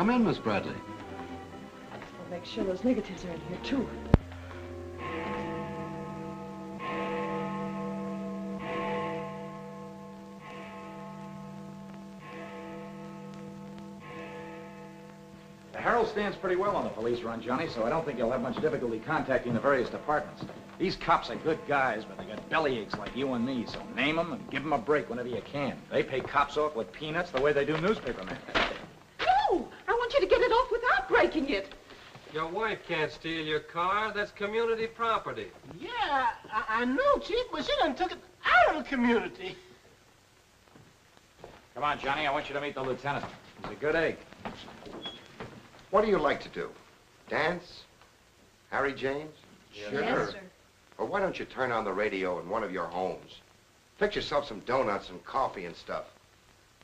Come in, Miss Bradley. I'll make sure those negatives are in here, too. The Herald stands pretty well on the police run, Johnny, so I don't think you'll have much difficulty contacting the various departments. These cops are good guys, but they got bellyaches like you and me, so name them and give them a break whenever you can. They pay cops off with peanuts the way they do newspapermen. No! I want you to get it off without breaking it. Your wife can't steal your car. That's community property. Yeah, I know, Chief, but she done took it out of the community. Come on, Johnny, I want you to meet the lieutenant. He's a good egg. What do you like to do? Dance? Harry James? Yes, sir. Or why don't you turn on the radio in one of your homes? Fix yourself some donuts and coffee and stuff.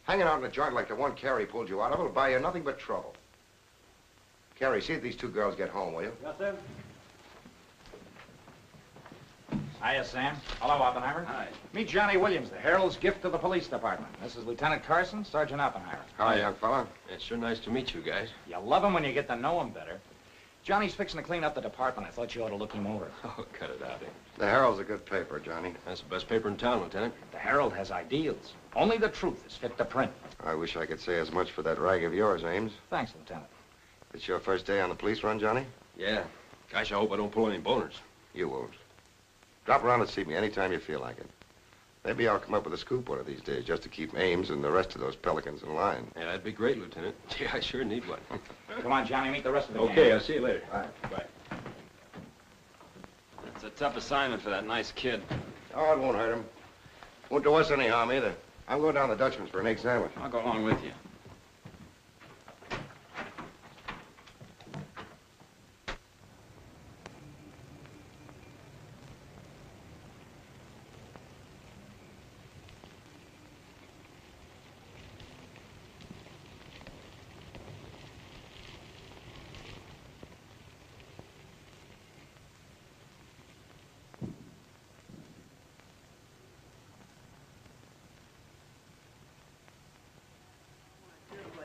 Hanging out in a joint like the one Carrie pulled you out of will buy you nothing but trouble. Carrie, see if these two girls get home, will you? Yes, sir. Hiya, Sam. Hello, Oppenheimer. Hi. Meet Johnny Williams, the Herald's gift to the police department. This is Lieutenant Carson, Sergeant Oppenheimer. Hi, young fella. It's sure nice to meet you guys. You love him when you get to know him better. Johnny's fixing to clean up the department. I thought you ought to look him over. Oh, cut it out, eh? The Herald's a good paper, Johnny. That's the best paper in town, Lieutenant. The Herald has ideals. Only the truth is fit to print. I wish I could say as much for that rag of yours, Ames. Thanks, Lieutenant. It's your first day on the police run, Johnny? Yeah. Gosh, I hope I don't pull any boners. You won't. Drop around and see me anytime you feel like it. Maybe I'll come up with a scoop one of these days just to keep Ames and the rest of those pelicans in line. Yeah, that'd be great, Lieutenant. Gee, I sure need one. Come on, Johnny, meet the rest of the gang. Okay, I'll see you later. All right. Bye. It's a tough assignment for that nice kid. Oh, it won't hurt him. Won't do us any harm either. I'm going down to the Dutchman's for an egg sandwich. I'll go along with you.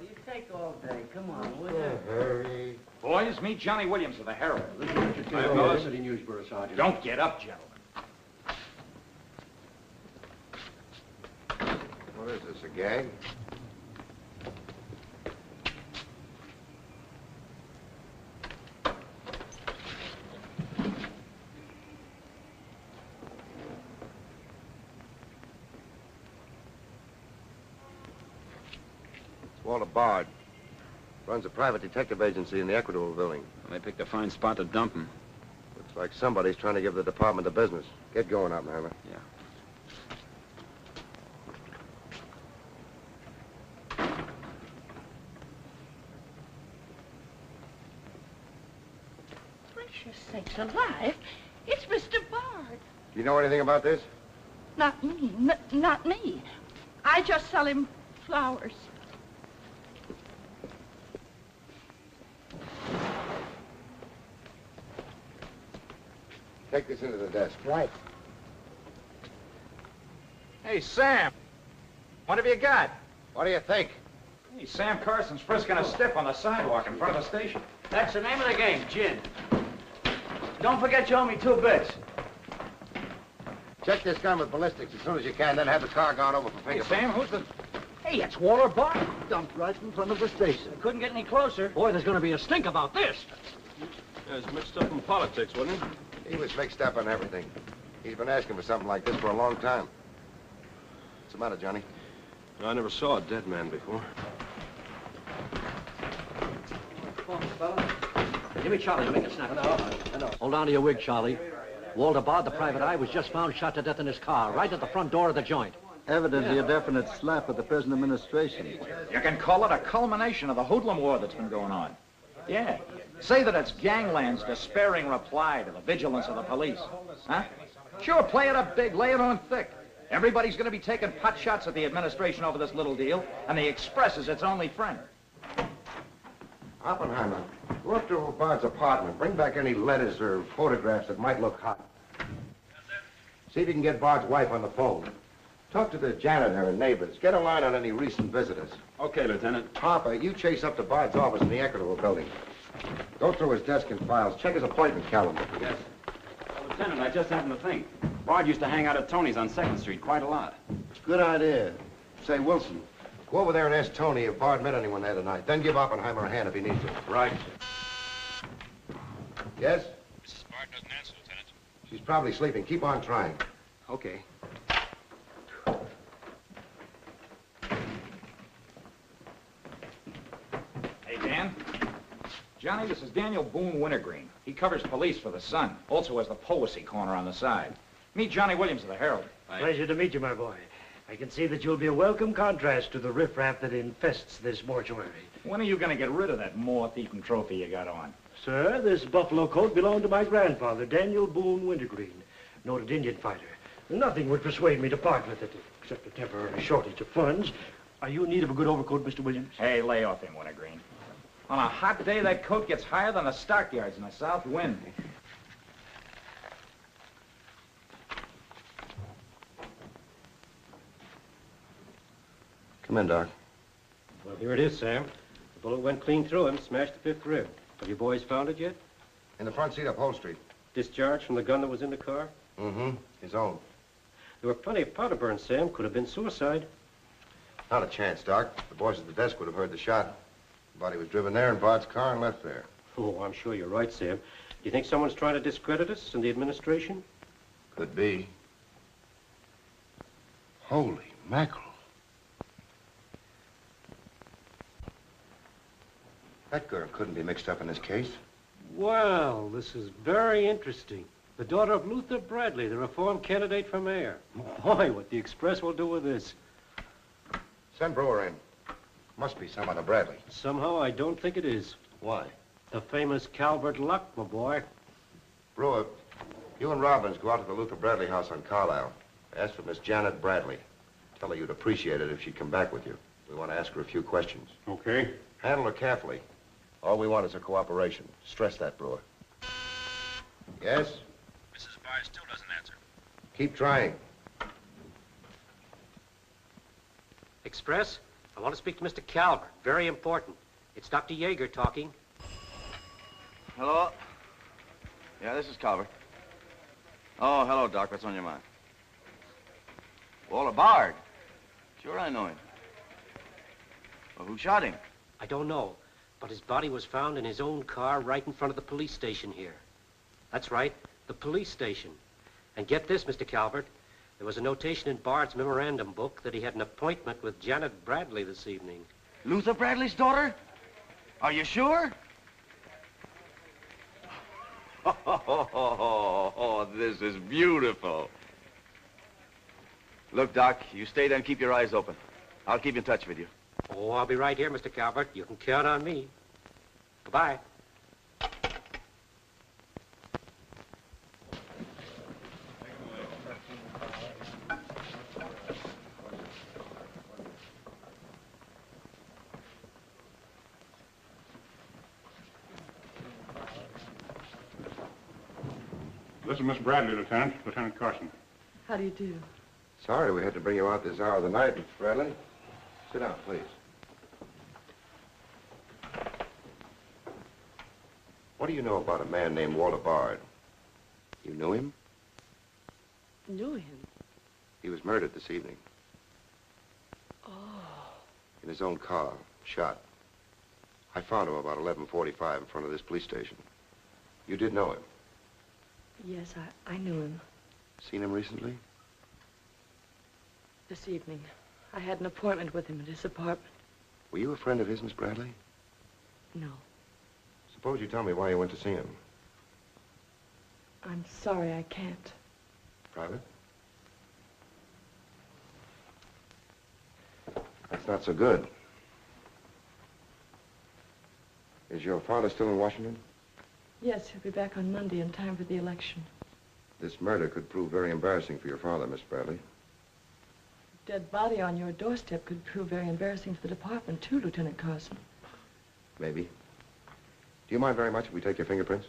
You take all day. Come on, will you? Hurry. Boys, meet Johnny Williams of the Herald. Hi, fellas. Newsboro, Sergeant. Don't get up, gentlemen. What is this, a gag? Walter Bard. Runs a private detective agency in the Equitable building. They picked a fine spot to dump him. Looks like somebody's trying to give the department the business. Get going, Oppenheimer. Yeah. Gracious sakes alive. It's Mr. Bard. Do you know anything about this? Not me. Not me. I just sell him flowers. Take this into the desk. Right. Hey, Sam. What have you got? What do you think? Hey, Sam Carson's frisking a stiff on the sidewalk in front of the station. That's the name of the game, gin. Don't forget you owe me 2 bits. Check this gun with ballistics as soon as you can, then have the car gone over for Hey, fingerprints. Sam, who's the... Hey, it's Walter Bard. Dumped right in front of the station. Couldn't get any closer. Boy, there's going to be a stink about this. There's mixed up in politics, wasn't he? He was mixed up on everything. He's been asking for something like this for a long time. What's the matter, Johnny? I never saw a dead man before. Give me Charlie to make a snap. No. Hold on to your wig, Charlie. Walter Bard, the private eye, was just found shot to death in his car, right at the front door of the joint. Evidently a definite slap at the present administration. You can call it a culmination of the hoodlum war that's been going on. Yeah. Say that it's gangland's despairing reply to the vigilance of the police. Huh? Sure, play it up big, lay it on thick. Everybody's going to be taking pot shots at the administration over this little deal, and the Express is its only friend. Oppenheimer, go up to Bard's apartment. Bring back any letters or photographs that might look hot. See if you can get Bard's wife on the phone. Talk to the janitor and neighbors. Get a line on any recent visitors. Okay, Lieutenant. Harper, you chase up to Bard's office in the Equitable building. Go through his desk and files. Check his appointment calendar. Yes. Lieutenant, I just happened to think. Bard used to hang out at Tony's on 2nd Street quite a lot. Good idea. Say, Wilson, go over there and ask Tony if Bard met anyone there tonight. Then give Oppenheimer a hand if he needs to. Right. Yes? Mrs. Bard doesn't answer, Lieutenant. She's probably sleeping. Keep on trying. Okay. Hey, Dan. Johnny, this is Daniel Boone Wintergreen. He covers police for the Sun. Also has the policy corner on the side. Meet Johnny Williams of the Herald. Pleasure to meet you, my boy. I can see that you'll be a welcome contrast to the riffraff that infests this mortuary. When are you going to get rid of that moth-eaten trophy you got on? Sir, this buffalo coat belonged to my grandfather, Daniel Boone Wintergreen, noted Indian fighter. Nothing would persuade me to part with it, except a temporary shortage of funds. Are you in need of a good overcoat, Mr. Williams? Hey, lay off him, Wintergreen. On a hot day, that coat gets higher than the stockyards in a south wind. Come in, Doc. Well, here it is, Sam. The bullet went clean through him, smashed the 5th rib. Have you boys found it yet? In the front seat upholstery. Discharged from the gun that was in the car? Mm-hmm. His own. There were plenty of powder burns, Sam. Could have been suicide. Not a chance, Doc. The boys at the desk would have heard the shot. The body was driven there in Bard's car and left there. Oh, I'm sure you're right, Sam. Do you think someone's trying to discredit us in the administration? Could be. Holy mackerel. That girl couldn't be mixed up in this case. Well, this is very interesting. The daughter of Luther Bradley, the reform candidate for mayor. Boy, what the Express will do with this. Send Brewer in. Must be some other Bradley. Somehow, I don't think it is. Why? The famous Calvert Luck, my boy. Brewer, you and Robbins go out to the Luther Bradley house on Carlisle. Ask for Miss Janet Bradley. Tell her you'd appreciate it if she'd come back with you. We want to ask her a few questions. Okay. Handle her carefully. All we want is her cooperation. Stress that, Brewer. Yes? Mrs. Bard still doesn't answer. Keep trying. Express? I want to speak to Mr. Calvert. Very important. It's Dr. Yeager talking. Hello? Yeah, this is Calvert. Oh, hello, Doc. What's on your mind? Walter Bard. Sure, I know him. Well, who shot him? I don't know, but his body was found in his own car right in front of the police station here. That's right, the police station. And get this, Mr. Calvert. There was a notation in Bard's memorandum book that he had an appointment with Janet Bradley this evening. Luther Bradley's daughter? Are you sure? Oh, this is beautiful. Look, Doc, you stay there and keep your eyes open. I'll keep in touch with you. Oh, I'll be right here, Mr. Calvert. You can count on me. Goodbye. This is Miss Bradley, Lieutenant. Lieutenant Carson. How do you do? Sorry we had to bring you out this hour of the night, Miss Bradley. Sit down, please. What do you know about a man named Walter Bard? You knew him? Knew him? He was murdered this evening. Oh. In his own car, shot. I found him about 11:45 in front of this police station. You did know him? Yes, I knew him. Seen him recently? This evening. I had an appointment with him at his apartment. Were you a friend of his, Miss Bradley? No. Suppose you tell me why you went to see him. I'm sorry I can't. Private? That's not so good. Is your father still in Washington? Yes, he'll be back on Monday in time for the election. This murder could prove very embarrassing for your father, Miss Bradley. Dead body on your doorstep could prove very embarrassing for the department, too, Lieutenant Carson. Maybe. Do you mind very much if we take your fingerprints?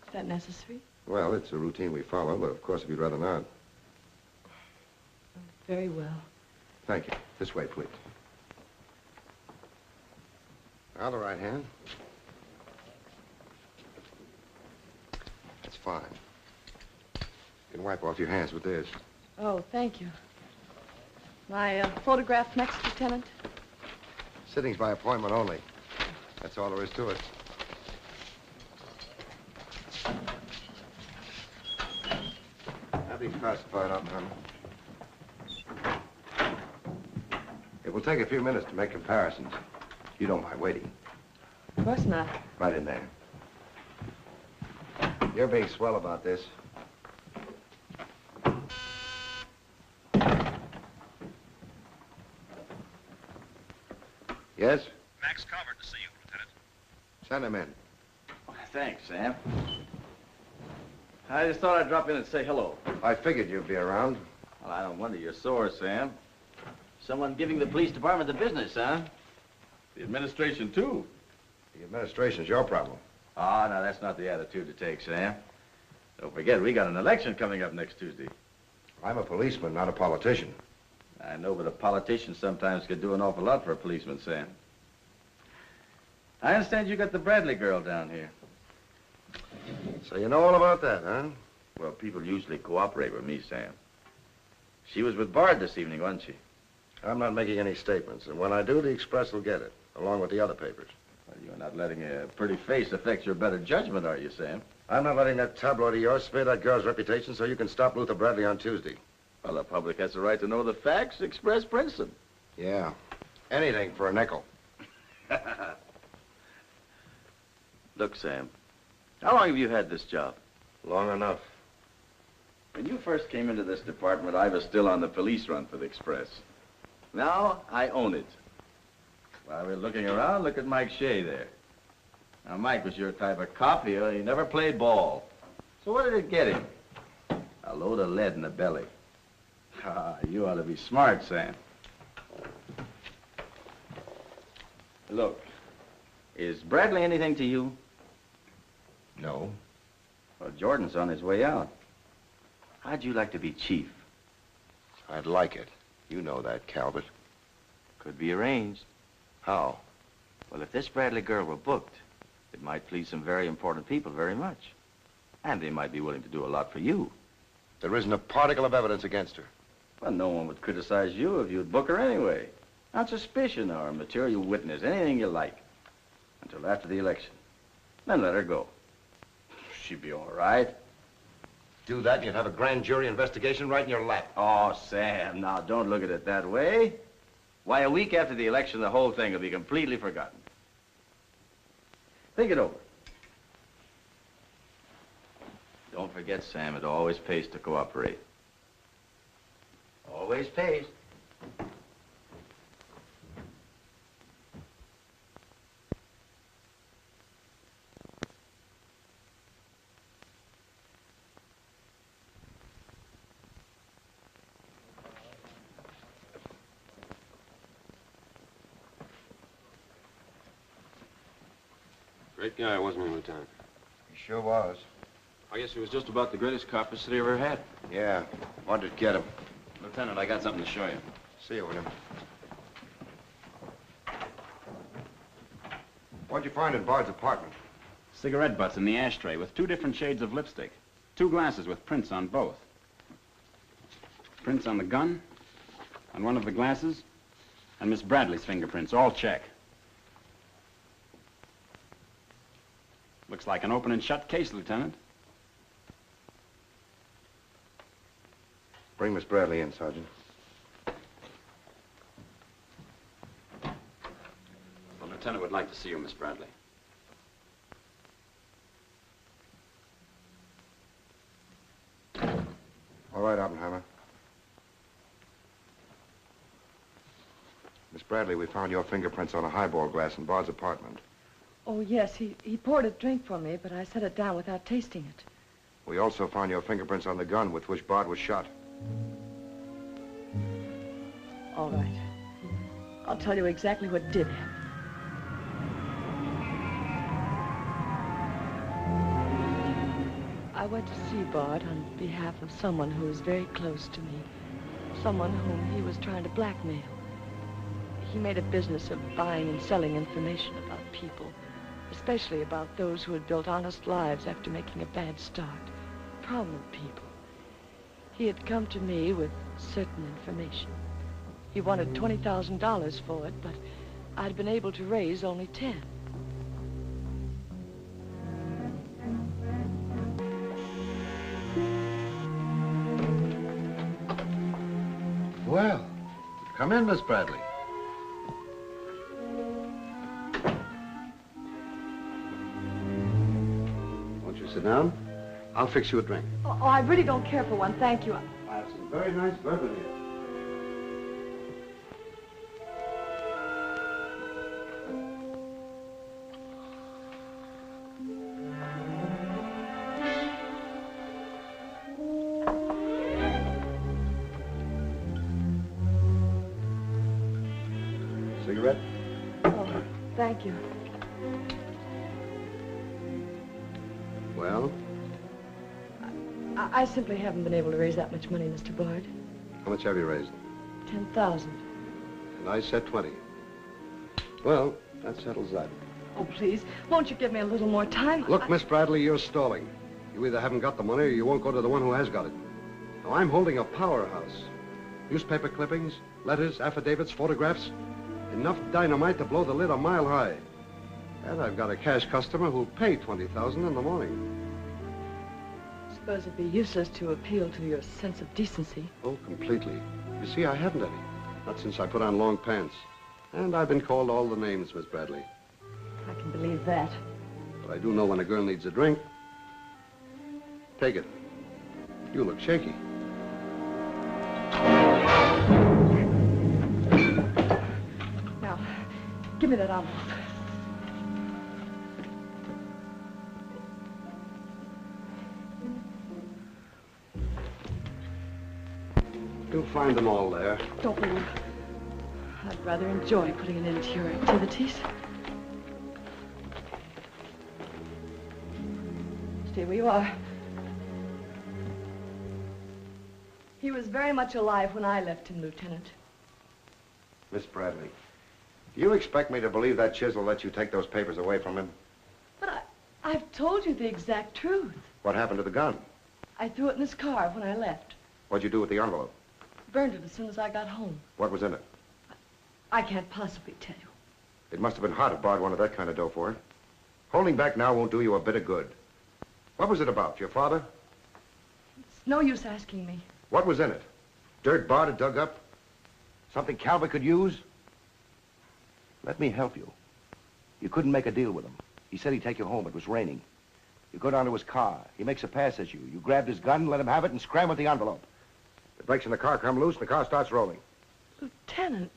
Is that necessary? Well, it's a routine we follow, but of course, if you'd rather not. Very well. Thank you. This way, please. Now the right hand. That's fine. You can wipe off your hands with this. Oh, thank you. My photograph next, Lieutenant? Sittings by appointment only. That's all there is to it. Have these classified up, Hammer. It will take a few minutes to make comparisons. You don't mind waiting. Of course not. Right in there. You're being swell about this. Yes? Max Calvert to see you, Lieutenant. Send him in. Thanks, Sam. I just thought I'd drop in and say hello. I figured you'd be around. Well, I don't wonder you're sore, Sam. Someone giving the police department the business, huh? The administration, too. The administration's your problem. Ah, now that's not the attitude to take, Sam. Don't forget, we got an election coming up next Tuesday. I'm a policeman, not a politician. I know, but a politician sometimes could do an awful lot for a policeman, Sam. I understand you got the Bradley girl down here. So you know all about that, huh? Well, people usually cooperate with me, Sam. She was with Bard this evening, wasn't she? I'm not making any statements, and when I do, the Express will get it, along with the other papers. Well, you're not letting a pretty face affect your better judgment, are you, Sam? I'm not letting that tabloid of yours smear that girl's reputation so you can stop Luther Bradley on Tuesday. Well, the public has the right to know the facts. Express prints them. Yeah. Anything for a nickel. Look, Sam, how long have you had this job? Long enough. When you first came into this department, I was still on the police run for the Express. Now, I own it. While we're looking around, look at Mike Shea there. Now, Mike was your type of cop here. He never played ball. So what did it get him? A load of lead in the belly. Ah, you ought to be smart, Sam. Look, is Bradley anything to you? No. Well, Jordan's on his way out. How'd you like to be chief? I'd like it. You know that, Calvert. Could be arranged. How? Well, if this Bradley girl were booked, it might please some very important people very much. And they might be willing to do a lot for you. There isn't a particle of evidence against her. Well, no one would criticize you if you'd book her anyway. On suspicion or material witness, anything you like. Until after the election. Then let her go. She'd be all right. Do that and you'd have a grand jury investigation right in your lap. Oh, Sam, now don't look at it that way. Why, a week after the election, the whole thing will be completely forgotten. Think it over. Don't forget, Sam, it always pays to cooperate. Always pays. Great guy, wasn't he, Lieutenant? He sure was. I guess he was just about the greatest cop the city ever had. Yeah. Wanted to get him. Lieutenant, I got something to show you. See you, William. What'd you find in Bard's apartment? Cigarette butts in the ashtray with 2 different shades of lipstick. 2 glasses with prints on both. Prints on the gun, on one of the glasses, and Miss Bradley's fingerprints, all check. Looks like an open and shut case, Lieutenant. Bring Miss Bradley in, Sergeant. The Lieutenant would like to see you, Miss Bradley. All right, Oppenheimer. Miss Bradley, we found your fingerprints on a highball glass in Bard's apartment. Oh, yes, he poured a drink for me, but I set it down without tasting it. We also found your fingerprints on the gun with which Bard was shot. All right. I'll tell you exactly what did happen. I went to see Bard on behalf of someone who is very close to me. someone whom he was trying to blackmail. He made a business of buying and selling information about people, especially about those who had built honest lives after making a bad start. Prominent people. He had come to me with certain information. He wanted $20,000 for it, but I'd been able to raise only 10. Well, come in, Miss Bradley. Won't you sit down? I'll fix you a drink. Oh, I really don't care for one, thank you. I have some very nice bourbon here. Cigarette? Oh, thank you. Well, I simply haven't been able to raise that much money, Mr. Bard. how much have you raised? 10,000. And I said 20. Well, that settles that. Oh, please, won't you give me a little more time? Look, Miss Bradley, you're stalling. You either haven't got the money or you won't go to the one who has got it. Now, I'm holding a powerhouse. Newspaper clippings, letters, affidavits, photographs. Enough dynamite to blow the lid a mile high. And I've got a cash customer who'll pay $20,000 in the morning. I suppose it'd be useless to appeal to your sense of decency. Oh, completely. You see, I haven't any. Not since I put on long pants. And I've been called all the names, Miss Bradley. I can believe that. But I do know when a girl needs a drink. Take it. You look shaky. Now, give me that envelope. You'll find them all there. Don't move. I'd rather enjoy putting an end to your activities. Stay where you are. He was very much alive when I left him, Lieutenant. Miss Bradley, do you expect me to believe that Chisel let you take those papers away from him? But I've told you the exact truth. What happened to the gun? I threw it in his car when I left. What'd you do with the envelope? Burned it as soon as I got home. What was in it? I can't possibly tell you. It must have been hard if Bard wanted that kind of dough for it. Holding back now won't do you a bit of good. What was it about? Your father? It's no use asking me. What was in it? Dirt Bard had dug up? Something Calvert could use? Let me help you. You couldn't make a deal with him. He said he'd take you home. It was raining. You go down to his car. He makes a pass at you. You grabbed his gun, let him have it, and scram with the envelope. The brakes in the car come loose, and the car starts rolling. Lieutenant,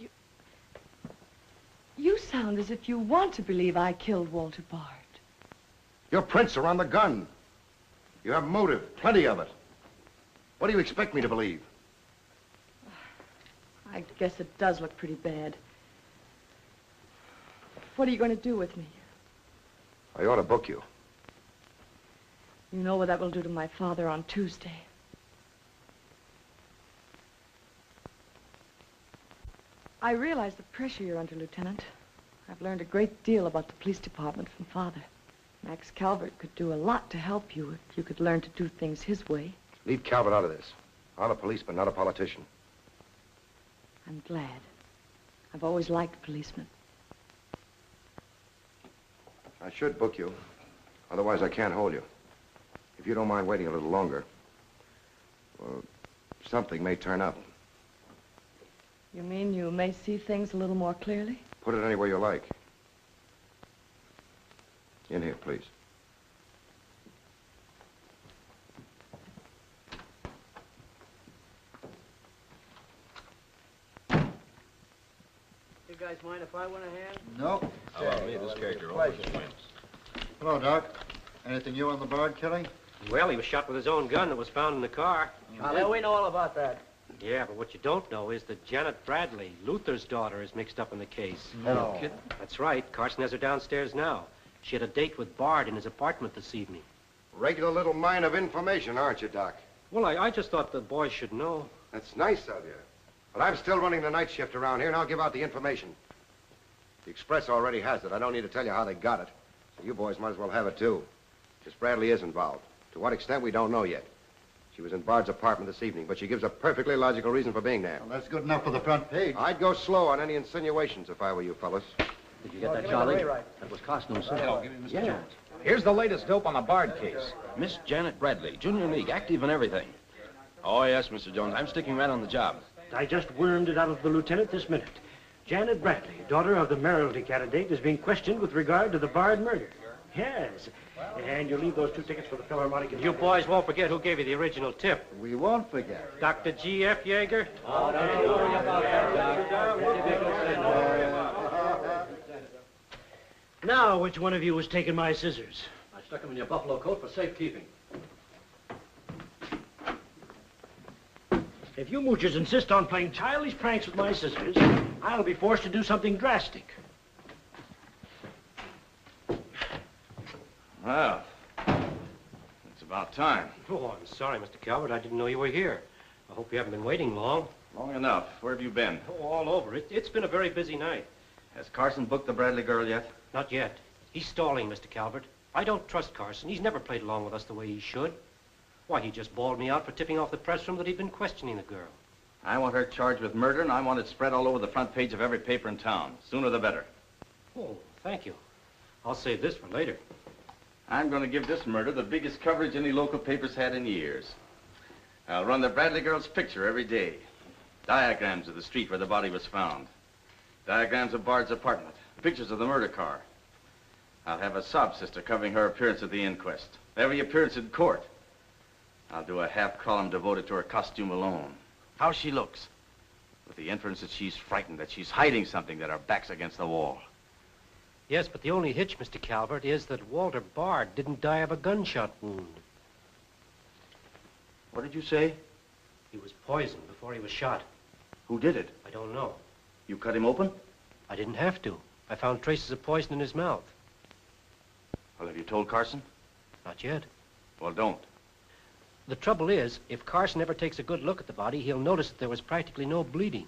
you sound as if you want to believe I killed Walter Bard. Your prints are on the gun. You have motive, plenty of it. What do you expect me to believe? I guess it does look pretty bad. What are you going to do with me? I ought to book you. You know what that will do to my father on Tuesday. I realize the pressure you're under, Lieutenant. I've learned a great deal about the police department from Father. Max Calvert could do a lot to help you if you could learn to do things his way. Leave Calvert out of this. I'm a policeman, not a politician. I'm glad. I've always liked policemen. I should book you. Otherwise, I can't hold you. If you don't mind waiting a little longer, well, something may turn up. You mean you may see things a little more clearly? Put it any way you like. In here, please. You guys mind if I went ahead? No. Allow me, this character Pleasure. always wins. Hello, Doc. Anything new on the Bard killing? Well, he was shot with his own gun that was found in the car. Yeah, we know all about that. Yeah, but what you don't know is that Janet Bradley, Luther's daughter, is mixed up in the case. No. That's right. Carson has her downstairs now. She had a date with Bard in his apartment this evening. Regular little mine of information, aren't you, Doc? Well, I just thought the boys should know. That's nice of you. But I'm still running the night shift around here, and I'll give out the information. The Express already has it. I don't need to tell you how they got it. So you boys might as well have it, too. Miss Bradley is involved. To what extent, we don't know yet. She was in Bard's apartment this evening, but she gives a perfectly logical reason for being there. Well, that's good enough for the front page. I'd go slow on any insinuations if I were you fellas. Did you get that, Charlie? That was Carson himself. Yeah. Here's the latest dope on the Bard case. Miss Janet Bradley, Junior League, active and everything. Oh, yes, Mr. Jones. I'm sticking right on the job. I just wormed it out of the lieutenant this minute. Janet Bradley, daughter of the mayoralty candidate, is being questioned with regard to the Bard murder. Yes. And you leave those 2 tickets for the Philharmonic. You boys won't forget who gave you the original tip. We won't forget. Dr. G.F. Yeager? Now, which one of you was taking my scissors? I stuck them in your buffalo coat for safekeeping. If you moochers insist on playing childish pranks with my scissors, I'll be forced to do something drastic. Well, it's about time. Oh, I'm sorry, Mr. Calvert. I didn't know you were here. I hope you haven't been waiting long. Long enough. Where have you been? Oh, all over. It's been a very busy night. Has Carson booked the Bradley girl yet? Not yet. He's stalling, Mr. Calvert. I don't trust Carson. He's never played along with us the way he should. Why, he just bawled me out for tipping off the press room that he'd been questioning the girl. I want her charged with murder, and I want it spread all over the front page of every paper in town. Sooner the better. Oh, thank you. I'll save this for later. I'm going to give this murder the biggest coverage any local paper's had in years. I'll run the Bradley girl's picture every day. Diagrams of the street where the body was found. Diagrams of Bard's apartment. Pictures of the murder car. I'll have a sob sister covering her appearance at the inquest. Every appearance in court. I'll do a half column devoted to her costume alone. How she looks. With the inference that she's frightened, that she's hiding something, that her back's against the wall. Yes, but the only hitch, Mr. Calvert, is that Walter Bard didn't die of a gunshot wound. What did you say? He was poisoned before he was shot. Who did it? I don't know. You cut him open? I didn't have to. I found traces of poison in his mouth. Well, have you told Carson? Not yet. Well, don't. The trouble is, if Carson ever takes a good look at the body, he'll notice that there was practically no bleeding.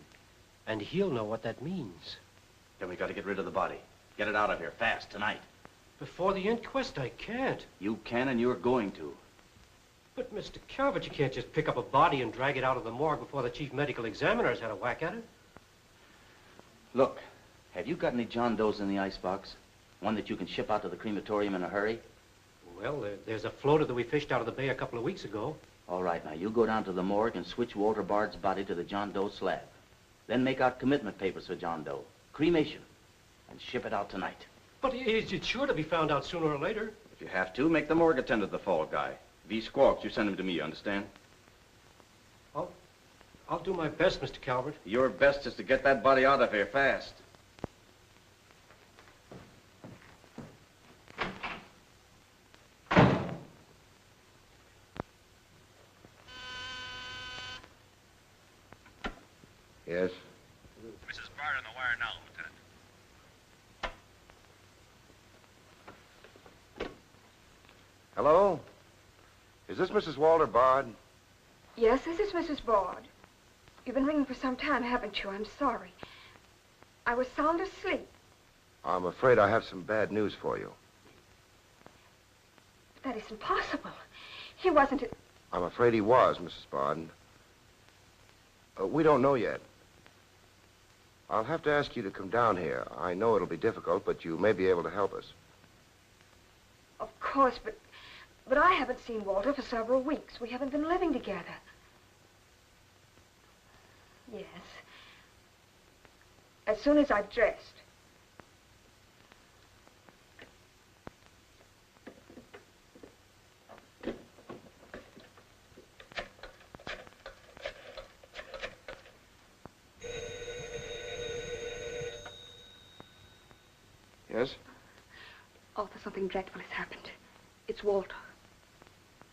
And he'll know what that means. Then we got to get rid of the body. Get it out of here, fast, tonight. Before the inquest, I can't. You can, and you're going to. But, Mr. Calvert, you can't just pick up a body and drag it out of the morgue before the chief medical examiner's had a whack at it. Look, have you got any John Does in the icebox? One that you can ship out to the crematorium in a hurry? Well, there's a floater that we fished out of the bay a couple of weeks ago. All right, now, you go down to the morgue and switch Walter Bard's body to the John Doe slab. Then make out commitment papers for John Doe. Cremation. And ship it out tonight. But it's sure to be found out sooner or later. If you have to, make the morgue attend to the fall guy. If he squawks, you send him to me, you understand? I'll do my best, Mr. Calvert. Your best is to get that body out of here fast. Yes? Mrs. Bard on the wire now, Lieutenant. Hello? Is this Mrs. Walter Bard? Yes, this is Mrs. Bard. You've been ringing for some time, haven't you? I'm sorry. I was sound asleep. I'm afraid I have some bad news for you. That isn't possible. He wasn't... I'm afraid he was, Mrs. Bard. We don't know yet. I'll have to ask you to come down here. I know it'll be difficult, but you may be able to help us. Of course, but I haven't seen Walter for several weeks. We haven't been living together. Yes. As soon as I've dressed. Yes? Arthur, something dreadful has happened. It's Walter.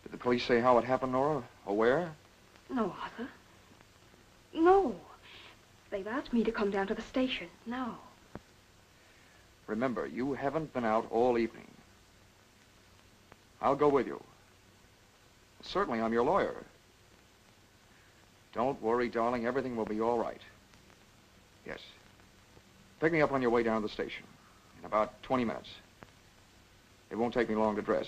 Did the police say how it happened, Nora? Or where? No, Arthur. No. They've asked me to come down to the station. No. Remember, you haven't been out all evening. I'll go with you. Certainly, I'm your lawyer. Don't worry, darling. Everything will be all right. Yes. Pick me up on your way down to the station. In about 20 minutes. It won't take me long to dress.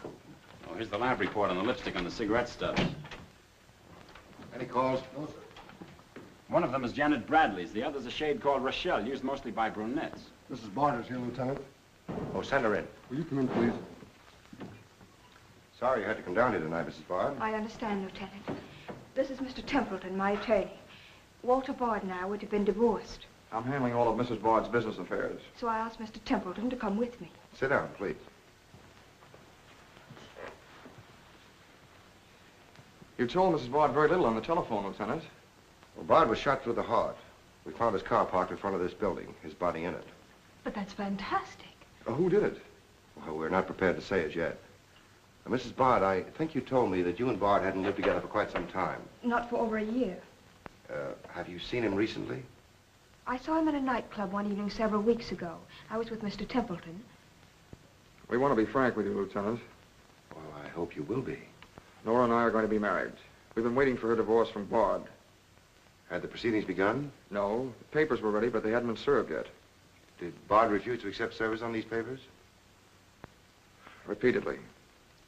Oh, here's the lab report on the lipstick on the cigarette stubs. Any calls? No, sir. One of them is Janet Bradley's. The other's a shade called Rochelle, used mostly by brunettes. Mrs. Barter's here, Lieutenant. Oh, send her in. Will you come in, please? Sorry you had to come down here tonight, Mrs. Bard. I understand, Lieutenant. This is Mr. Templeton, my attorney. Walter Bard and I would have been divorced. I'm handling all of Mrs. Bard's business affairs. So I asked Mr. Templeton to come with me. Sit down, please. You told Mrs. Bard very little on the telephone, Lieutenant. Well, Bard was shot through the heart. We found his car parked in front of this building, his body in it. But that's fantastic. Who did it? Well, we're not prepared to say it yet. Now, Mrs. Bard, I think you told me that you and Bard hadn't lived together for quite some time. Not for over a year. Have you seen him recently? I saw him in a nightclub one evening several weeks ago. I was with Mr. Templeton. We want to be frank with you, Lieutenant. Well, I hope you will be. Nora and I are going to be married. We've been waiting for her divorce from Bard. Had the proceedings begun? No. The papers were ready, but they hadn't been served yet. Did Bard refuse to accept service on these papers? Repeatedly.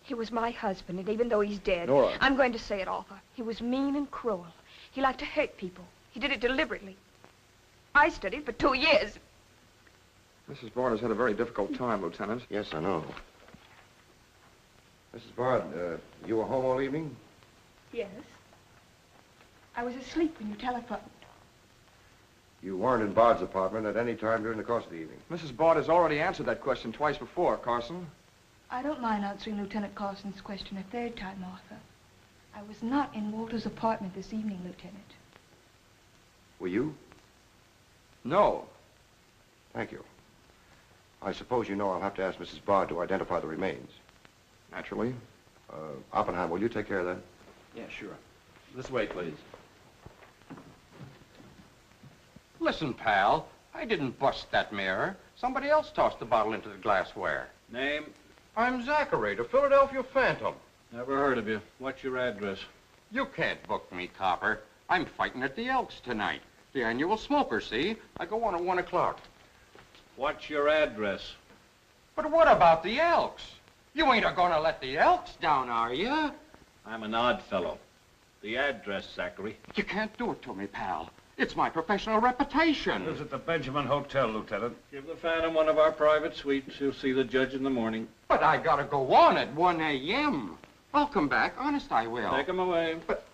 He was my husband, and even though he's dead, Nora. I'm going to say it, Arthur. He was mean and cruel. He liked to hurt people. He did it deliberately. I studied for 2 years. Mrs. Bard has had a very difficult time, Lieutenant. Yes, I know. Mrs. Bard, you were home all evening? Yes. I was asleep when you telephoned. You weren't in Bard's apartment at any time during the course of the evening? Mrs. Bard has already answered that question twice before, Carson. I don't mind answering Lieutenant Carson's question a third time, Arthur. I was not in Walter's apartment this evening, Lieutenant. Were you? No. Thank you. I suppose you know I'll have to ask Mrs. Bard to identify the remains. Naturally. Oppenheim, will you take care of that? Yeah, sure. This way, please. Listen, pal, I didn't bust that mirror. Somebody else tossed the bottle into the glassware. Name? I'm Zachary, the Philadelphia Phantom. Never heard of you. What's your address? You can't book me, copper. I'm fighting at the Elks tonight. The annual smoker, see? I go on at 1 o'clock. What's your address? But what about the Elks? You ain't a-gonna let the Elks down, are you? I'm an odd fellow. The address, Zachary. You can't do it to me, pal. It's my professional reputation. This is at the Benjamin Hotel, Lieutenant. Give the Phantom one of our private suites. You'll see the judge in the morning. But I gotta go on at 1 a.m. I'll come back. Honest, I will. Take him away. But...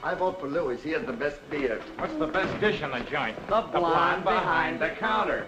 I vote for Louis. He has the best beer. What's the best dish in the joint? The blonde behind the counter.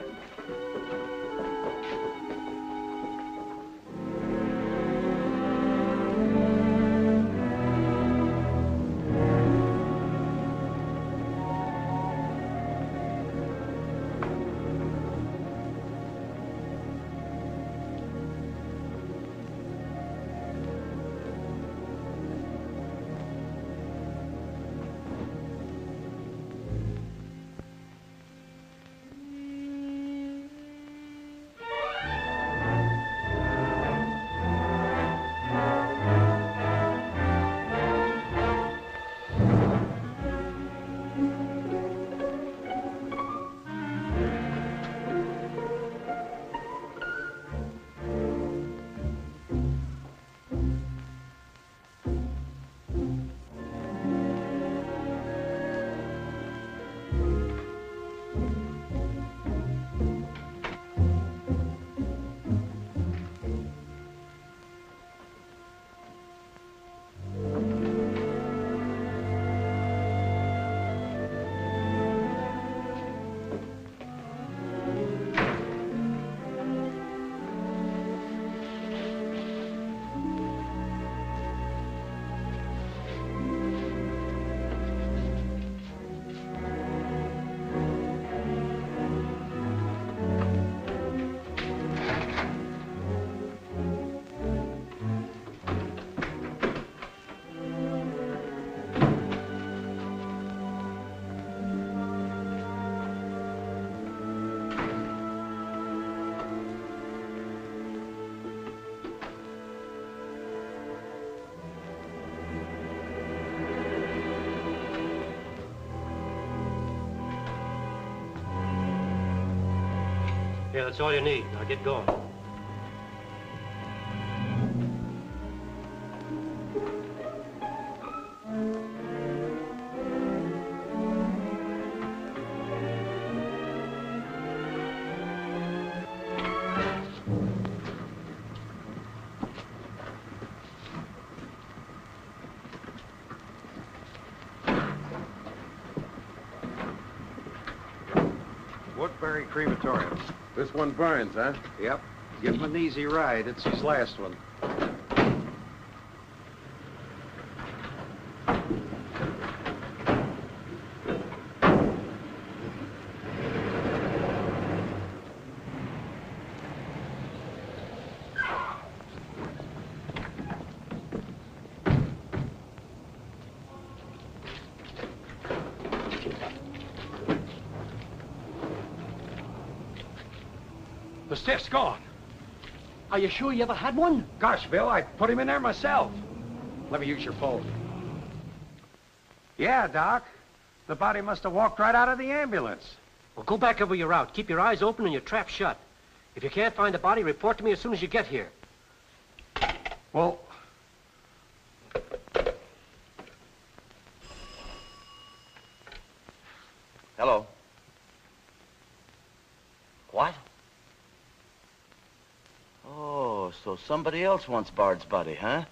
Okay, that's all you need. Now get going. Woodbury Crematorium. This one burns, huh? Yep. Give him an easy ride. It's his last one. The stiff's gone. Are you sure you ever had one? Gosh, Bill, I put him in there myself. Let me use your phone. Yeah, Doc. The body must have walked right out of the ambulance. Well, go back over your route. Keep your eyes open and your trap shut. If you can't find the body, report to me as soon as you get here. Well... Hello. What? Oh, so somebody else wants Bard's body, huh?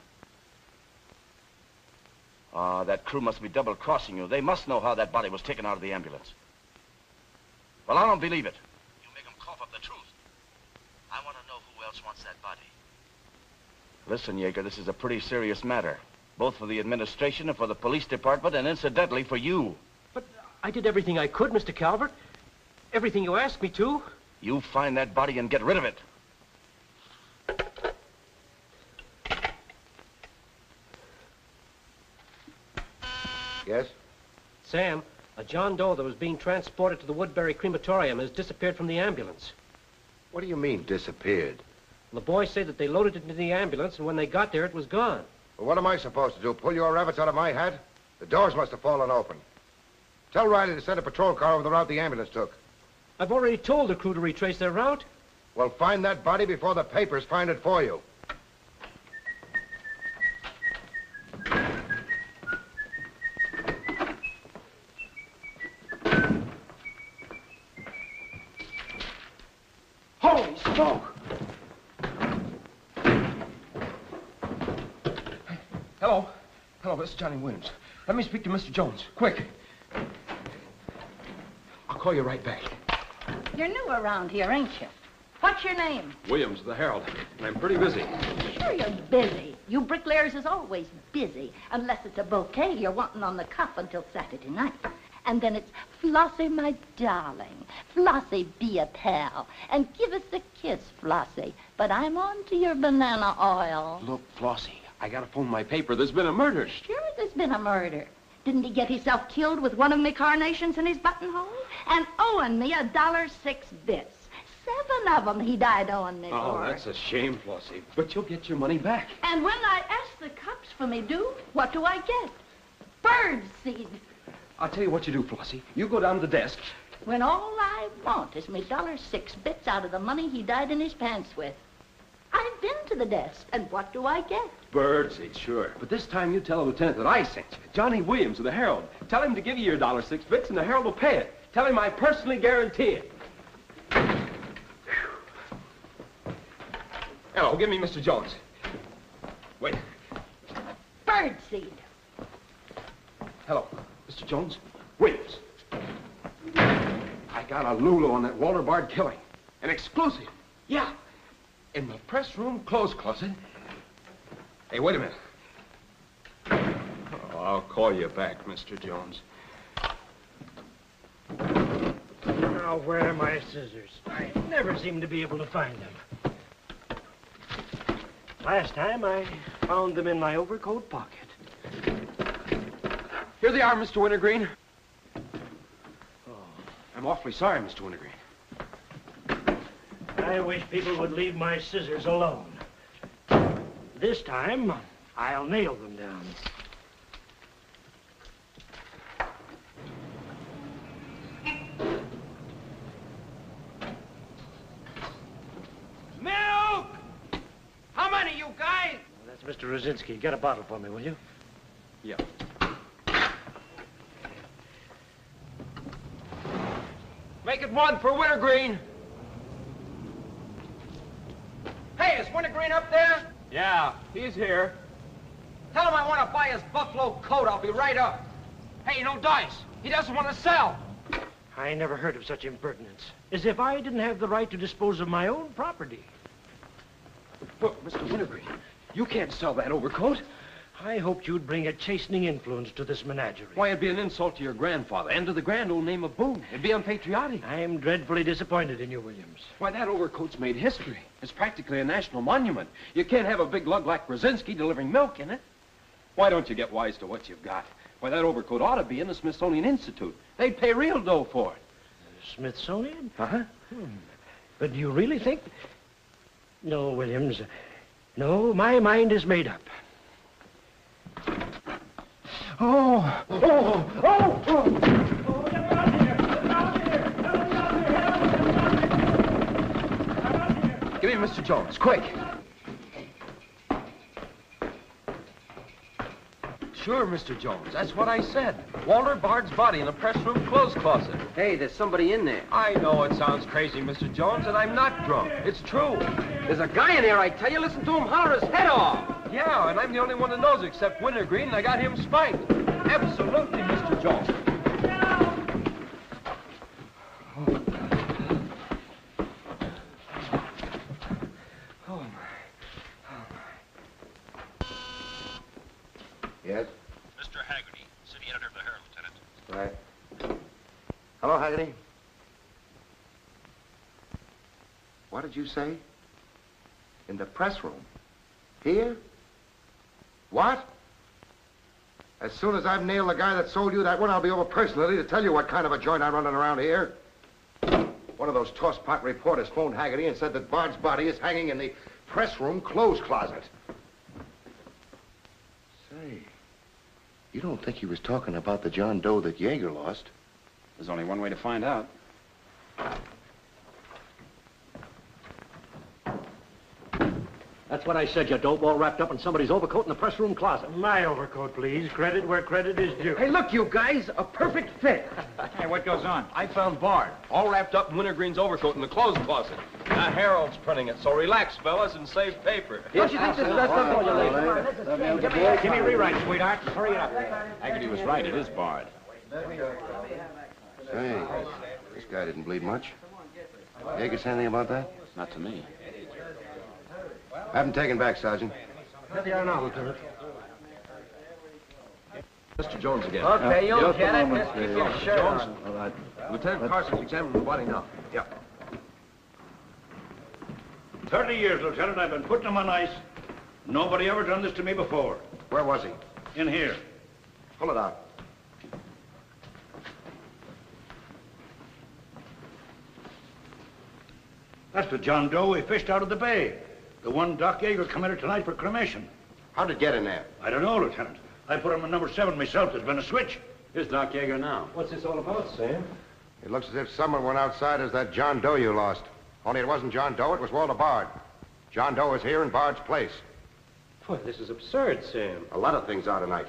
Ah, that crew must be double-crossing you. They must know how that body was taken out of the ambulance. Well, I don't believe it. You make them cough up the truth. I want to know who else wants that body. Listen, Yeager, this is a pretty serious matter. Both for the administration and for the police department, and incidentally for you. But I did everything I could, Mr. Calvert. Everything you asked me to. You find that body and get rid of it. Yes? Sam, a John Doe that was being transported to the Woodbury Crematorium has disappeared from the ambulance. What do you mean, disappeared? The boys say that they loaded it into the ambulance, and when they got there, it was gone. Well, what am I supposed to do? Pull your rabbits out of my hat? The doors must have fallen open. Tell Riley to send a patrol car over the route the ambulance took. I've already told the crew to retrace their route. Well, find that body before the papers find it for you. Holy smoke! Hello. Hello, this is Johnny Williams. Let me speak to Mr. Jones. Quick. I'll call you right back. You're new around here, ain't you? What's your name? Williams, the Herald. And I'm pretty busy. Sure you're busy. You bricklayers is always busy, unless it's a bouquet you're wanting on the cuff until Saturday night. And then it's, Flossie, my darling. Flossie, be a pal. And give us a kiss, Flossie. But I'm on to your banana oil. Look, Flossie, I gotta phone my paper. There's been a murder. Sure there's been a murder. Didn't he get himself killed with one of me carnations in his buttonhole? And owing me $1.06 bits. 7 of them he died owing me Oh, for. that's a shame, Flossie. But you'll get your money back. And when I ask the cops for me due, what do I get? Bird seed. I'll tell you what you do, Flossie. You go down to the desk. When all I want is me $1.06 bits out of the money he died in his pants with. I've been to the desk, and what do I get? Birdseed, sure. But this time you tell the lieutenant that I sent you. Johnny Williams of the Herald. Tell him to give you your $1.06 bits, and the Herald will pay it. Tell him I personally guarantee it. Hello, give me Mr. Jones. Wait. Birdseed. Hello, Mr. Jones. Williams. I got a Lulu on that Walter Bard killing. An exclusive. Yeah. In the press room clothes closet. Hey, wait a minute. Oh, I'll call you back, Mr. Jones. Now, where are my scissors? I never seem to be able to find them. Last time, I found them in my overcoat pocket. Here they are, Mr. Wintergreen. Oh, I'm awfully sorry, Mr. Wintergreen. I wish people would leave my scissors alone. This time, I'll nail them down. Mr. Rosinski, get a bottle for me, will you? Yeah. Make it one for Wintergreen. Hey, is Wintergreen up there? Yeah, he's here. Tell him I want to buy his buffalo coat. I'll be right up. Hey, no dice. He doesn't want to sell. I never heard of such impertinence. As if I didn't have the right to dispose of my own property. Look, Mr. Wintergreen, you can't sell that overcoat. I hoped you'd bring a chastening influence to this menagerie. Why, it'd be an insult to your grandfather and to the grand old name of Boone. It'd be unpatriotic. I'm dreadfully disappointed in you, Williams. Why, that overcoat's made history. It's practically a national monument. You can't have a big lug like Brzezinski delivering milk in it. Why don't you get wise to what you've got? Why, that overcoat ought to be in the Smithsonian Institute. They'd pay real dough for it. Smithsonian? Uh-huh. But do you really think... No, Williams. No, my mind is made up. Oh! Oh! Oh! Oh! Give me Mr. Jones, quick. Sure, Mr. Jones. That's what I said. Walter Bard's body in the press room clothes closet. Hey, there's somebody in there. I know it sounds crazy, Mr. Jones, and I'm not drunk. It's true. There's a guy in there, I tell you. Listen to him holler his head off. Yeah, and I'm the only one that knows except Wintergreen, and I got him spiked. Absolutely, Mr. Jones. Yes? Mr. Haggerty, city editor of the Herald, Lieutenant. Right. Hello, Haggerty. What did you say? In the press room? Here? What? As soon as I've nailed the guy that sold you that one, I'll be over personally to tell you what kind of a joint I'm running around here. One of those tosspot reporters phoned Haggerty and said that Bard's body is hanging in the press room clothes closet. Say, you don't think he was talking about the John Doe that Yeager lost? There's only one way to find out. That's what I said, you dope, all wrapped up in somebody's overcoat in the press room closet. My overcoat, please. Credit where credit is due. Hey, look, you guys, a perfect fit. Hey, what goes on? I found Bard, all wrapped up in Wintergreen's overcoat in the clothes closet. The Herald's printing it, so relax, fellas, and save paper. Don't you think this is best up for you, ladies? Give me a rewrite, sweetheart. Hurry it up. Haggerty was right. It is Bard. Say, this guy didn't bleed much. Yeager say anything about that? Not to me. Have him taken back, Sergeant. Here they are now, Lieutenant. Mr. Jones again. Okay, you'll Just a get it. moment, Just keep your Mr. shirt Jones. on. All right. Lieutenant Carson's examining the body now. Yeah. 30 years, Lieutenant. I've been putting him on ice. Nobody ever done this to me before. Where was he? In here. Pull it out. That's the John Doe we fished out of the bay. The one Doc Yeager committed tonight for cremation. How'd it get in there? I don't know, Lieutenant. I put him in number 7 myself. There's been a switch. Here's Doc Yeager now. What's this all about, Sam? It looks as if someone went outside as that John Doe you lost. Only it wasn't John Doe, it was Walter Bard. John Doe is here in Bard's place. Boy, this is absurd, Sam. A lot of things are tonight.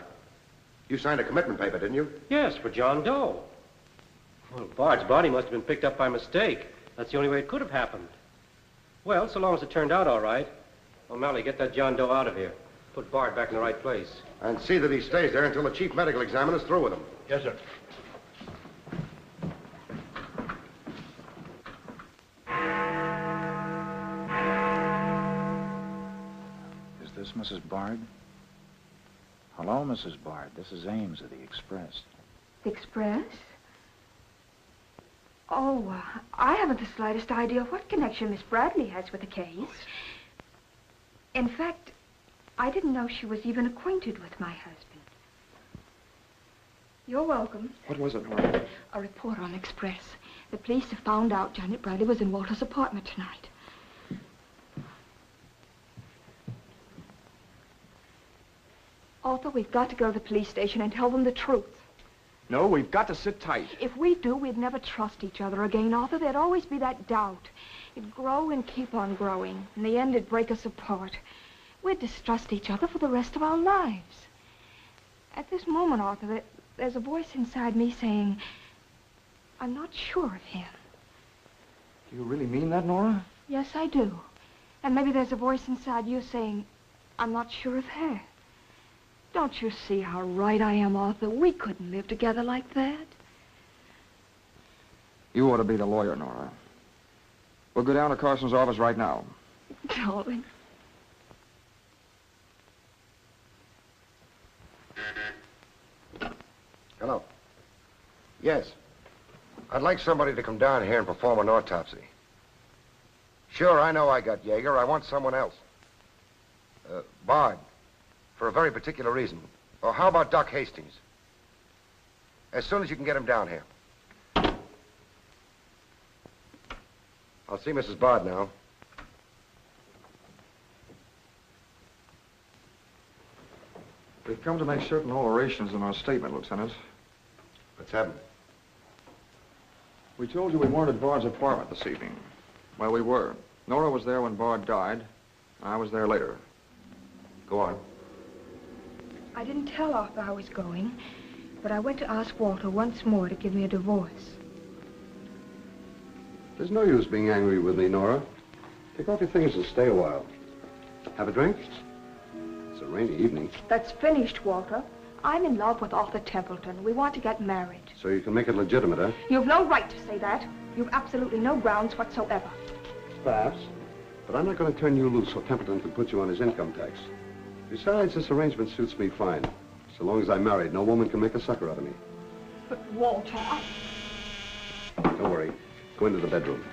You signed a commitment paper, didn't you? Yes, for John Doe. Well, Bard's body must have been picked up by mistake. That's the only way it could have happened. Well, so long as it turned out all right. O'Malley, get that John Doe out of here. Put Bard back in the right place. And see that he stays there until the chief medical examiner's through with him. Yes, sir. Is this Mrs. Bard? Hello, Mrs. Bard. This is Ames of the Express. The Express? Oh, I haven't the slightest idea what connection Miss Bradley has with the case. In fact, I didn't know she was even acquainted with my husband. You're welcome. What was it, Laura? A report on Express. The police have found out Janet Bradley was in Walter's apartment tonight. Arthur, we've got to go to the police station and tell them the truth. No, we've got to sit tight. If we do, we'd never trust each other again, Arthur. There'd always be that doubt. It'd grow and keep on growing. In the end, it'd break us apart. We'd distrust each other for the rest of our lives. At this moment, Arthur, there's a voice inside me saying, I'm not sure of him. Do you really mean that, Nora? Yes, I do. And maybe there's a voice inside you saying, I'm not sure of her. Don't you see how right I am, Arthur? We couldn't live together like that. You ought to be the lawyer, Nora. We'll go down to Carson's office right now. Darling. Hello. Yes. I'd like somebody to come down here and perform an autopsy. Sure, I know I got Yeager. I want someone else. Bard. For a very particular reason. Or how about Doc Hastings? As soon as you can get him down here. I'll see Mrs. Bard now. We've come to make certain alterations in our statement, Lieutenant. What's happened? We told you we weren't at Bard's apartment this evening. Well, we were. Nora was there when Bard died. I was there later. Go on. I didn't tell Arthur I was going, but I went to ask Walter once more to give me a divorce. There's no use being angry with me, Nora. Take off your things and stay a while. Have a drink? It's a rainy evening. That's finished, Walter. I'm in love with Arthur Templeton. We want to get married. So you can make it legitimate, huh? You've no right to say that. You've absolutely no grounds whatsoever. Perhaps. But I'm not going to turn you loose so Templeton can put you on his income tax. Besides, this arrangement suits me fine. So long as I'm married, no woman can make a sucker out of me. But, Walter, Don't worry. Go into the bedroom.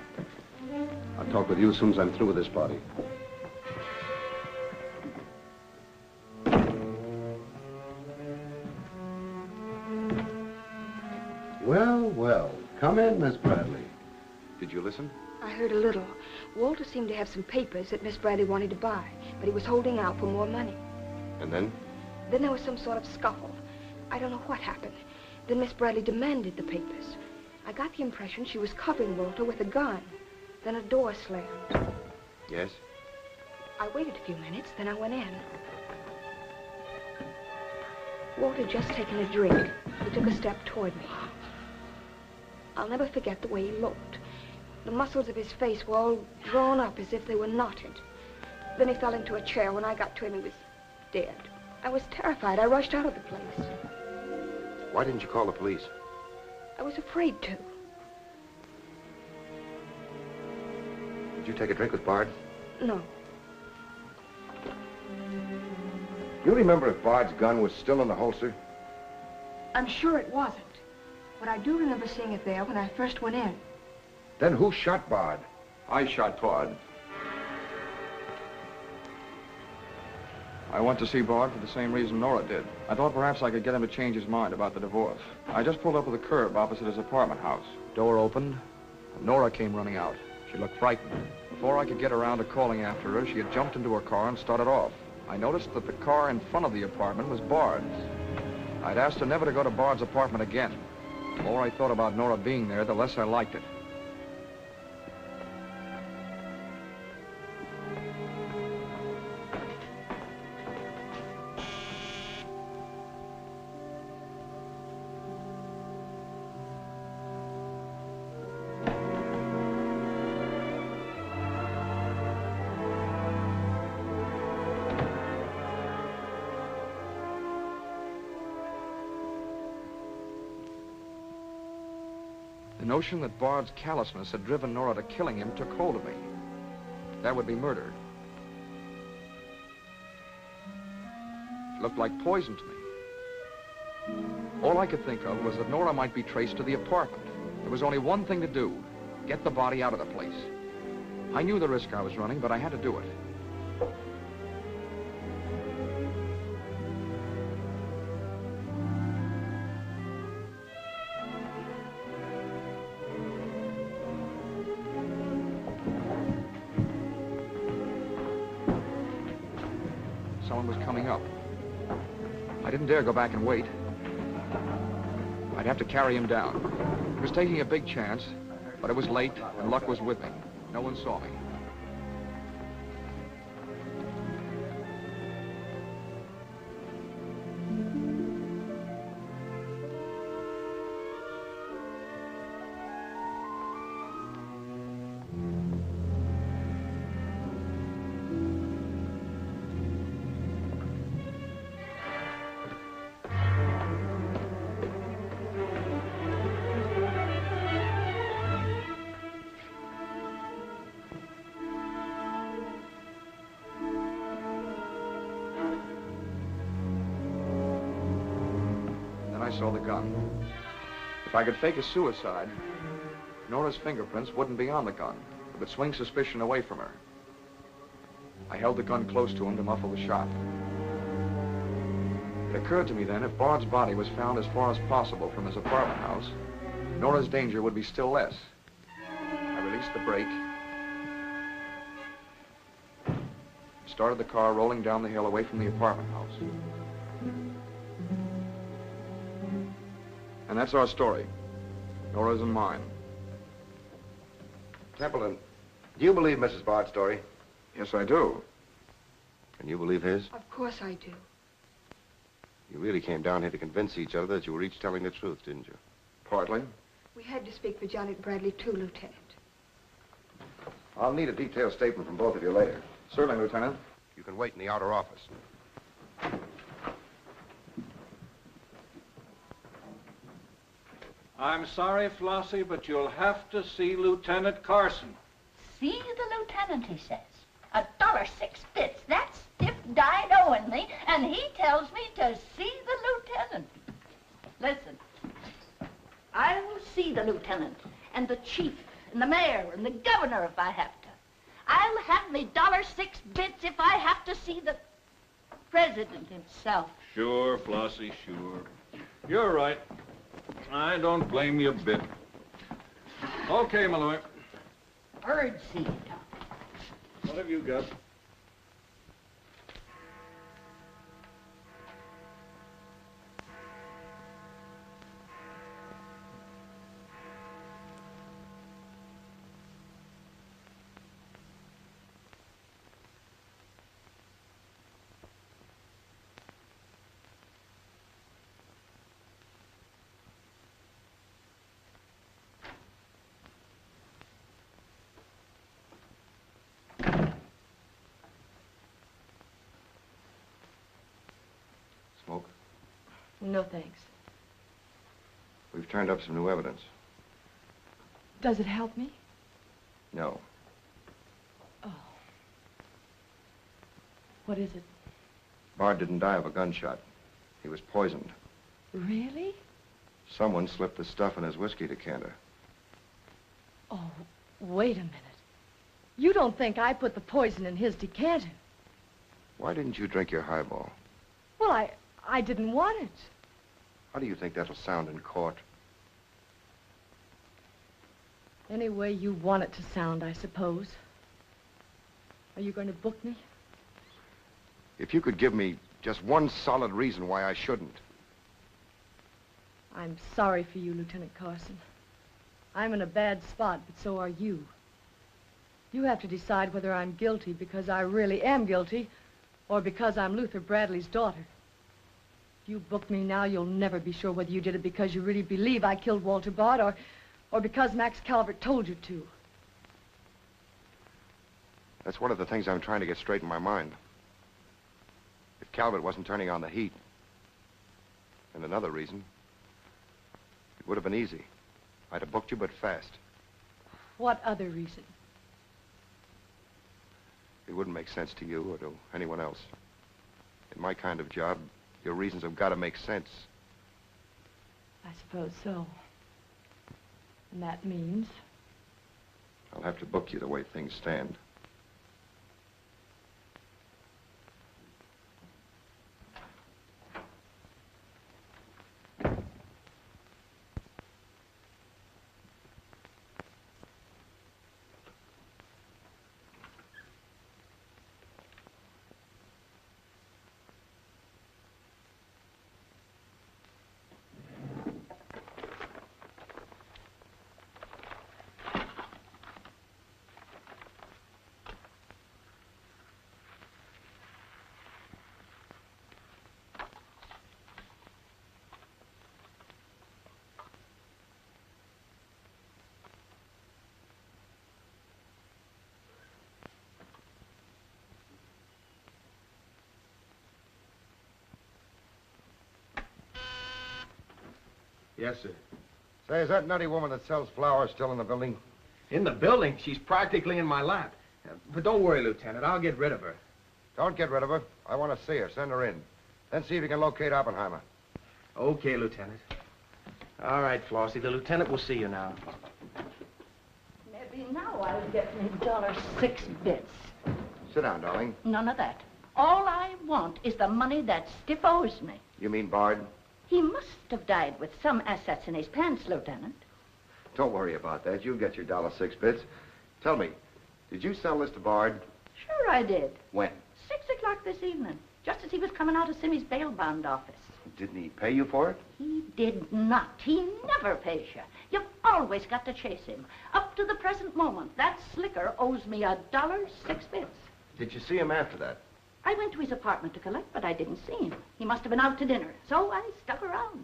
I'll talk with you as soon as I'm through with this party. Well, well. Come in, Miss Bradley. Did you listen? I heard a little. Walter seemed to have some papers that Miss Bradley wanted to buy, but he was holding out for more money. And then? Then there was some sort of scuffle. I don't know what happened. Then Miss Bradley demanded the papers. I got the impression she was covering Walter with a gun. Then a door slammed. Yes? I waited a few minutes, then I went in. Walter had just taken a drink. He took a step toward me. I'll never forget the way he looked. The muscles of his face were all drawn up as if they were knotted. Then he fell into a chair. When I got to him, he was dead. I was terrified. I rushed out of the place. Why didn't you call the police? I was afraid to. Did you take a drink with Bard? No. You remember if Bard's gun was still in the holster? I'm sure it wasn't. But I do remember seeing it there when I first went in. Then who shot Bard? I shot Bard. I went to see Bard for the same reason Nora did. I thought perhaps I could get him to change his mind about the divorce. I just pulled up at the curb opposite his apartment house. Door opened, and Nora came running out. She looked frightened. Before I could get around to calling after her, she had jumped into her car and started off. I noticed that the car in front of the apartment was Bard's. I'd asked her never to go to Bard's apartment again. The more I thought about Nora being there, the less I liked it. The notion that Bard's callousness had driven Nora to killing him took hold of me. That would be murder. It looked like poison to me. All I could think of was that Nora might be traced to the apartment. There was only one thing to do: get the body out of the place. I knew the risk I was running, but I had to do it. Someone was coming up. I didn't dare go back and wait. I'd have to carry him down. He was taking a big chance, but it was late, and luck was with me. No one saw me. saw the gun. If I could fake a suicide, Nora's fingerprints wouldn't be on the gun. It would swing suspicion away from her. I held the gun close to him to muffle the shot. It occurred to me then, if Bard's body was found as far as possible from his apartment house, Nora's danger would be still less. I released the brake, started the car rolling down the hill away from the apartment house. And that's our story. Nora's and mine. Templeton, do you believe Mrs. Bard's story? Yes, I do. Can you believe his? Of course I do. You really came down here to convince each other that you were each telling the truth, didn't you? Partly. We had to speak for Janet Bradley, too, Lieutenant. I'll need a detailed statement from both of you later. Certainly, Lieutenant. You can wait in the outer office. I'm sorry, Flossie, but you'll have to see Lieutenant Carson. See the lieutenant, he says. $1.06. That stiff died owing me, and he tells me to see the lieutenant. Listen, I will see the lieutenant, and the chief, and the mayor, and the governor if I have to. I'll have me $1.06 if I have to see the president himself. Sure, Flossie, sure. You're right. I don't blame you a bit. Okay, Malloy. Birdseed. What have you got? Smoke? No, thanks. We've turned up some new evidence. Does it help me? No. Oh. What is it? Bard didn't die of a gunshot. He was poisoned. Really? Someone slipped the stuff in his whiskey decanter. Oh, wait a minute. You don't think I put the poison in his decanter? Why didn't you drink your highball? Well, I didn't want it. How do you think that'll sound in court? Any way you want it to sound, I suppose. Are you going to book me? If you could give me just one solid reason why I shouldn't. I'm sorry for you, Lieutenant Carson. I'm in a bad spot, but so are you. You have to decide whether I'm guilty because I really am guilty or because I'm Luther Bradley's daughter. If you book me now, you'll never be sure whether you did it because you really believe I killed Walter Bard or because Max Calvert told you to. That's one of the things I'm trying to get straight in my mind. If Calvert wasn't turning on the heat, and another reason, it would have been easy. I'd have booked you, but fast. What other reason? It wouldn't make sense to you or to anyone else. In my kind of job, your reasons have got to make sense. I suppose so. And that means? I'll have to book you the way things stand. Yes, sir. Say, is that nutty woman that sells flowers still in the building? In the building? She's practically in my lap. But don't worry, Lieutenant. I'll get rid of her. Don't get rid of her. I want to see her. Send her in. Then see if you can locate Oppenheimer. Okay, Lieutenant. All right, Flossie. The lieutenant will see you now. Maybe now I'll get me $6. Sit down, darling. None of that. All I want is the money that Stiff owes me. You mean Bard? He must have died with some assets in his pants, Lieutenant. Don't worry about that. You'll get your $6. Tell me, did you sell this to Bard? Sure I did. When? 6 o'clock this evening, just as he was coming out of Simmy's bail bond office. Didn't he pay you for it? He did not. He never pays you. You've always got to chase him. Up to the present moment, that slicker owes me $1.06. Did you see him after that? I went to his apartment to collect, but I didn't see him. He must have been out to dinner, so I stuck around.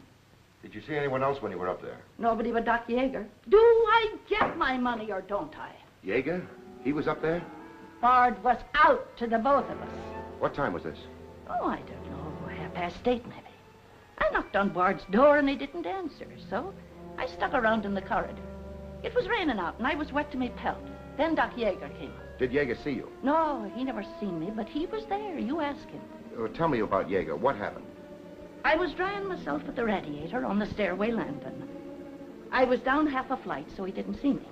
Did you see anyone else when you were up there? Nobody but Doc Yeager. Do I get my money or don't I? Yeager? He was up there? Bard was out to the both of us. What time was this? Oh, I don't know, 8:30 maybe. I knocked on Bard's door and he didn't answer, so I stuck around in the corridor. It was raining out and I was wet to me pelt. Then Doc Yeager came up. Did Yeager see you? No, he never seen me, but he was there. You ask him. Tell me about Yeager. What happened? I was drying myself at the radiator on the stairway landing. I was down half a flight, so he didn't see me.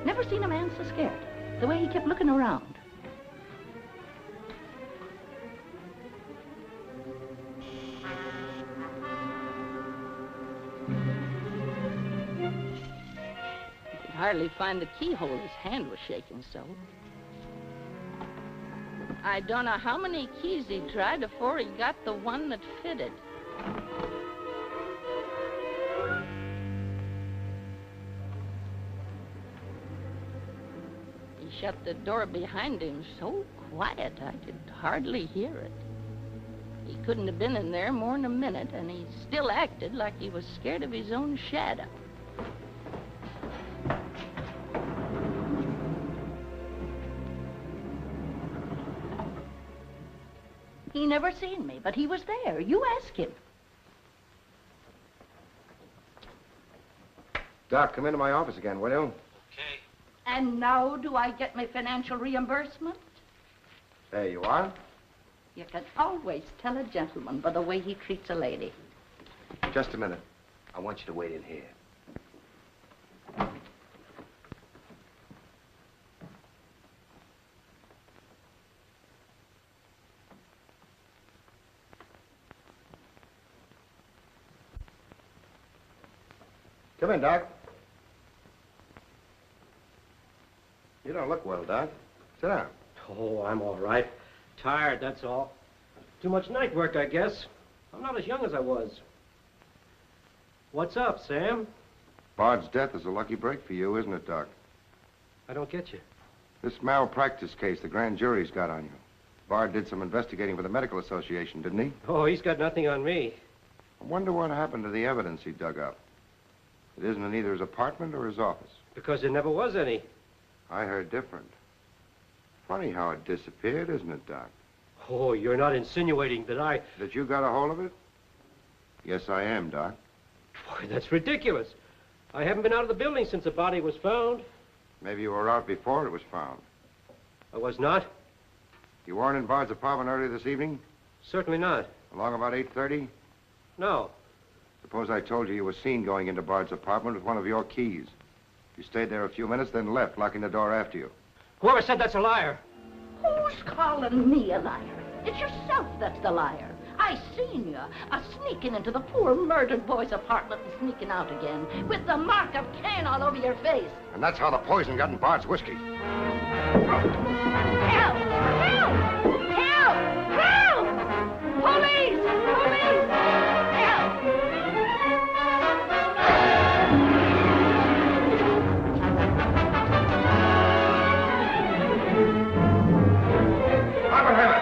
Never seen a man so scared. The way he kept looking around. He could hardly find the keyhole. His hand was shaking so. I don't know how many keys he tried before he got the one that fitted. He shut the door behind him so quiet I could hardly hear it. He couldn't have been in there more than a minute, and he still acted like he was scared of his own shadow. He never seen me, but he was there. You ask him. Doc, come into my office again, will you? And now do I get my financial reimbursement? There you are. You can always tell a gentleman by the way he treats a lady. Just a minute. I want you to wait in here. Come in, Doc. You don't look well, Doc. Sit down. Oh, I'm all right. Tired, that's all. Too much night work, I guess. I'm not as young as I was. What's up, Sam? Bard's death is a lucky break for you, isn't it, Doc? I don't get you. This malpractice case the grand jury's got on you. Bard did some investigating for the Medical Association, didn't he? Oh, he's got nothing on me. I wonder what happened to the evidence he dug up. It isn't in either his apartment or his office. Because there never was any. I heard different. Funny how it disappeared, isn't it, Doc? Oh, you're not insinuating that I... That you got a hold of it? Yes, I am, Doc. Boy, that's ridiculous. I haven't been out of the building since the body was found. Maybe you were out before it was found. I was not? You weren't in Bard's apartment earlier this evening? Certainly not. Along about 8:30? No. Suppose I told you you were seen going into Bard's apartment with one of your keys. You stayed there a few minutes, then left, locking the door after you. Whoever said that's a liar. Who's calling me a liar? It's yourself that's the liar. I seen you sneaking into the poor murdered boy's apartment and sneaking out again with the mark of Cain all over your face. And that's how the poison got in Bard's whiskey. Help! Help! Help! Help! Police! Police! Help! Oppenheimer!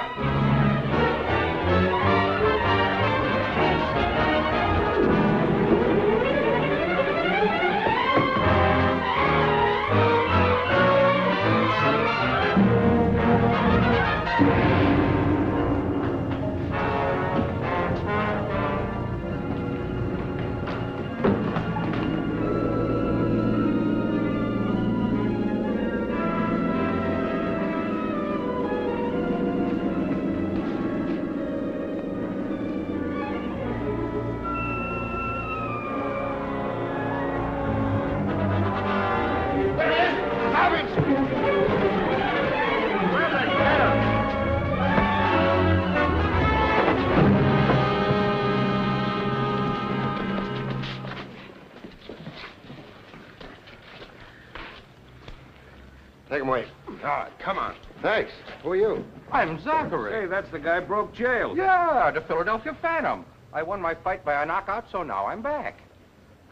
God, come on. Thanks. Who are you? I'm Zachary. Hey, that's the guy broke jail. Yeah, the Philadelphia Phantom. I won my fight by a knockout, so now I'm back.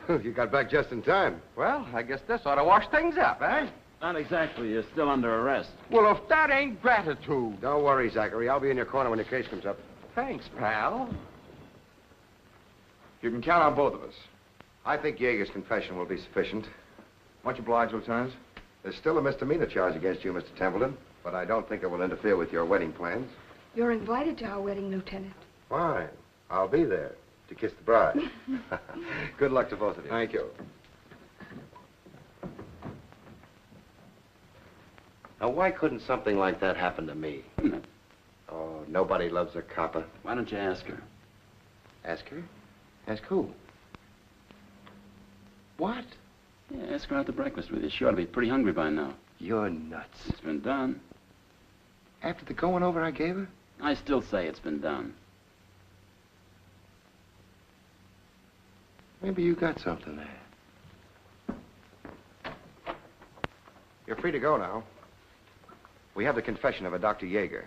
You got back just in time. Well, I guess this ought to wash things up, eh? Not exactly. You're still under arrest. Well, if that ain't gratitude. Don't worry, Zachary. I'll be in your corner when your case comes up. Thanks, pal. You can count on both of us. I think Yeager's confession will be sufficient. Much obliged, Lieutenant. There's still a misdemeanor charge against you, Mr. Templeton, but I don't think it will interfere with your wedding plans. You're invited to our wedding, Lieutenant. Fine. I'll be there to kiss the bride. Good luck to both of you. Thank you. Now, why couldn't something like that happen to me? Oh, nobody loves a copper. Why don't you ask her? Ask her? Ask who? What? Yeah, ask her out to breakfast with you. She ought to be pretty hungry by now. You're nuts. It's been done. After the going over I gave her? I still say it's been done. Maybe you got something there. You're free to go now. We have the confession of a Dr. Yeager.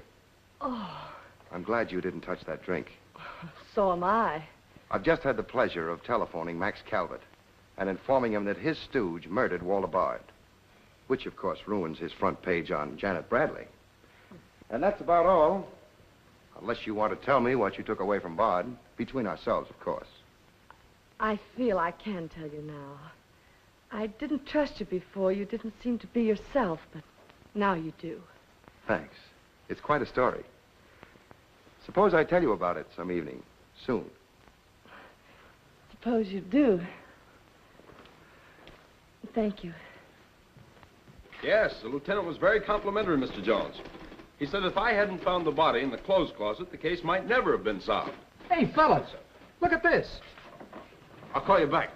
Oh, I'm glad you didn't touch that drink. so am I. I've just had the pleasure of telephoning Max Calvert and informing him that his stooge murdered Walter Bard, which, of course, ruins his front page on Janet Bradley. And that's about all, unless you want to tell me what you took away from Bard, between ourselves, of course. I feel I can tell you now. I didn't trust you before. You didn't seem to be yourself, but now you do. Thanks. It's quite a story. Suppose I tell you about it some evening, soon. Suppose you do. Thank you. Yes, the lieutenant was very complimentary, Mr. Jones. He said if I hadn't found the body in the clothes closet, the case might never have been solved. Hey, fellas, look at this. I'll call you back.